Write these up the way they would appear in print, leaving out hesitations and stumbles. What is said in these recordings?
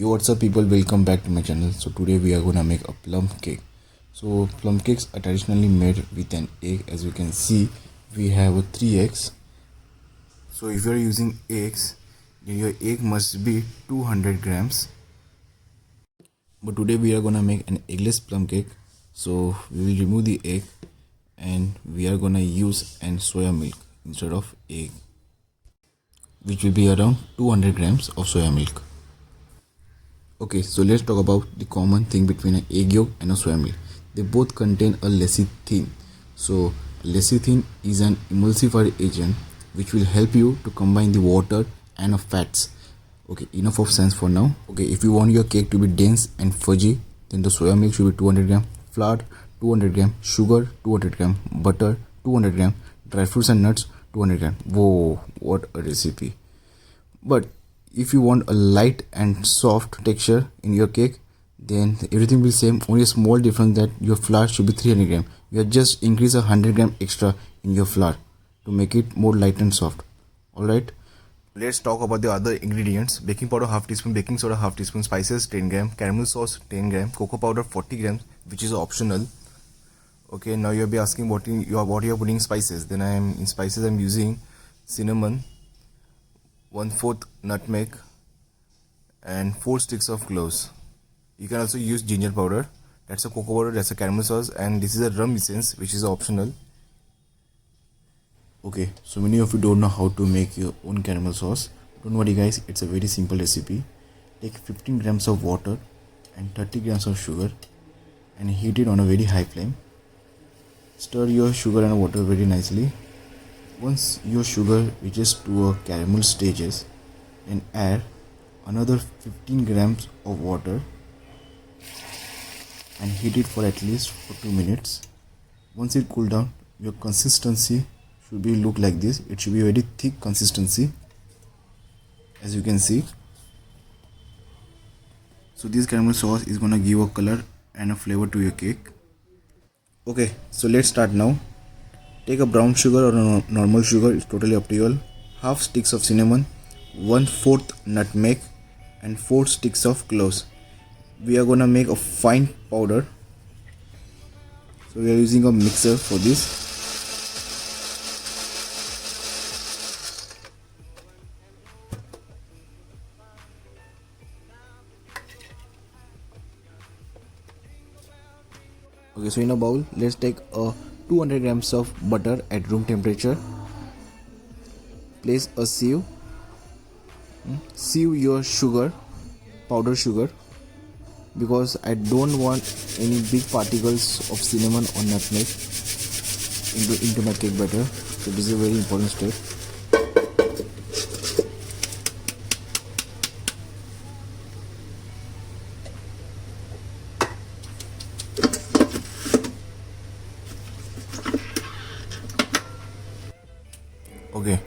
Yo, what's up people, welcome back to my channel. So today we are gonna make a plum cake. So plum cakes are traditionally made with an egg. As you can see, we have 3 eggs. So if you are using eggs, then your egg must be 200 grams. But today we are gonna make an eggless plum cake. So we will remove the egg and we are gonna use an soya milk instead of egg, which will be around 200 grams of soya milk. Okay, so let's talk about the common thing between an egg yolk and a soya milk. They both contain a lecithin. So lecithin is an emulsifier agent which will help you to combine the water and fats. Okay, enough of science for now. Okay, if you want your cake to be dense and fudgy, then the soya milk should be 200 gram, flour 200 gram, sugar 200 gram, butter 200 gram, dry fruits and nuts 200 gram. Whoa, what a recipe! But if you want a light and soft texture in your cake, then everything will be same, only a small difference that your flour should be 300 gram. You have just increase 100 gram extra in your flour to make it more light and soft. Alright, let's talk about the other ingredients. Baking powder half teaspoon, baking soda half teaspoon, spices 10 gram, caramel sauce 10 gram, cocoa powder 40 grams, which is optional. Okay, now you'll be asking what you are putting spices. Then I'm using cinnamon, 1/4 nutmeg and 4 sticks of cloves. You can also use ginger powder, that's a cocoa powder, that's a caramel sauce, and this is a rum essence which is optional. Okay, so many of you don't know how to make your own caramel sauce. Don't worry guys, it's a very simple recipe. Take 15 grams of water and 30 grams of sugar and heat it on a very high flame. Stir your sugar and water very nicely. Once your sugar reaches to a caramel stages, then add another 15 grams of water and heat it for at least 2 minutes. Once it cool down, your consistency should be look like this. It should be very thick consistency, as you can see. So this caramel sauce is gonna give a color and a flavor to your cake. Okay, so let's start now. Take a brown sugar or a normal sugar, it's totally up to you all. Half sticks of cinnamon, 1/4 nutmeg and 4 sticks of cloves. We are gonna make a fine powder. So we are using a mixer for this. Okay, so in a bowl, let's take a 200 grams of butter at room temperature. Place a sieve. Sieve your sugar, powder sugar, because I don't want any big particles of cinnamon or nutmeg into my cake batter. So this is a very important step. Okay,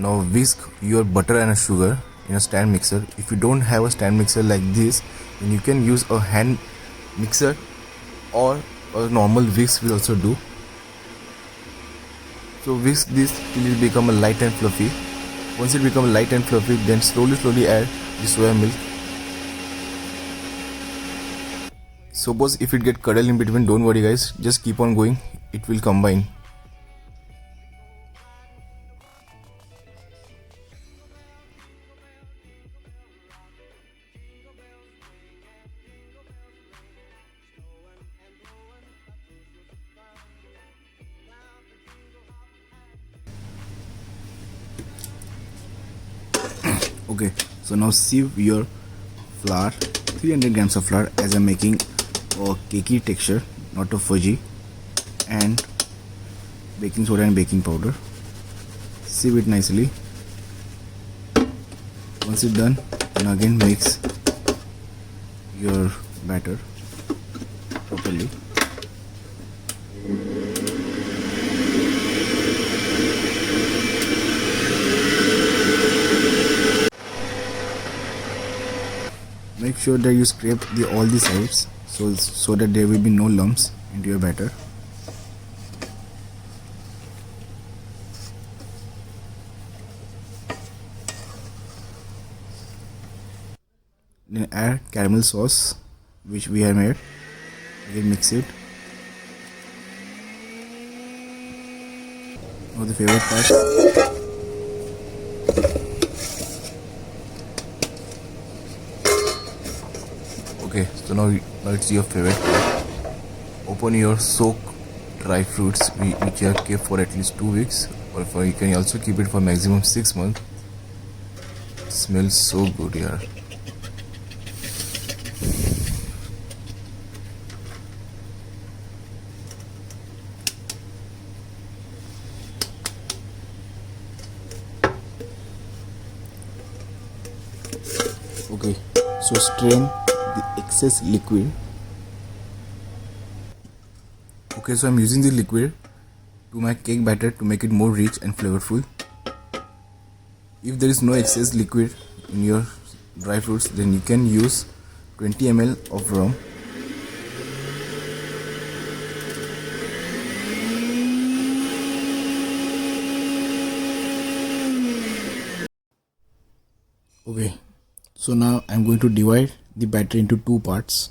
now whisk your butter and sugar in a stand mixer. If you don't have a stand mixer like this, then you can use a hand mixer or a normal whisk will also do. So whisk this till it become a light and fluffy. Once it become light and fluffy, then slowly add the soya milk. Suppose if it get curdled in between, don't worry guys, just keep on going, it will combine. Okay, so now sieve your flour, 300 grams of flour, as I'm making a cakey texture, not a fudgy, and baking soda and baking powder. Sieve it nicely. Once it's done, then again mix your batter properly. Make sure that you scrape all the sides so that there will be no lumps into your batter. Then add caramel sauce, which we have made. Again mix it. Now the favorite part. Okay, so now it's your favorite part. Open your soak dry fruits which you have kept for at least 2 weeks, or you can also keep it for maximum 6 months. It smells so good here. Okay, so strain the excess liquid. Okay, so I'm using the liquid to my cake batter to make it more rich and flavorful. If there is no excess liquid in your dry fruits, then you can use 20 ml of rum. Okay, so now I'm going to divide the batter into 2 parts.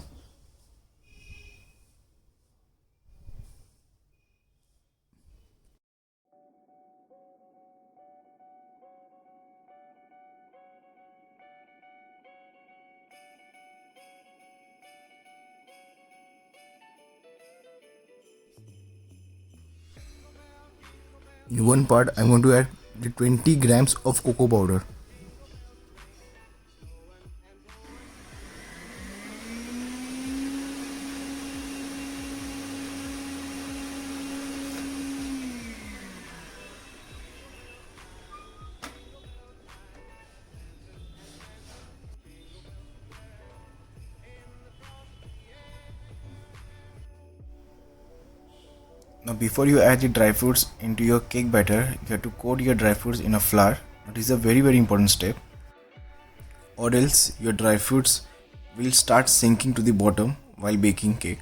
In one part, I'm going to add the 20 grams of cocoa powder. Now before you add the dry fruits into your cake batter, you have to coat your dry fruits in a flour. It is a very important step, or else your dry fruits will start sinking to the bottom while baking cake.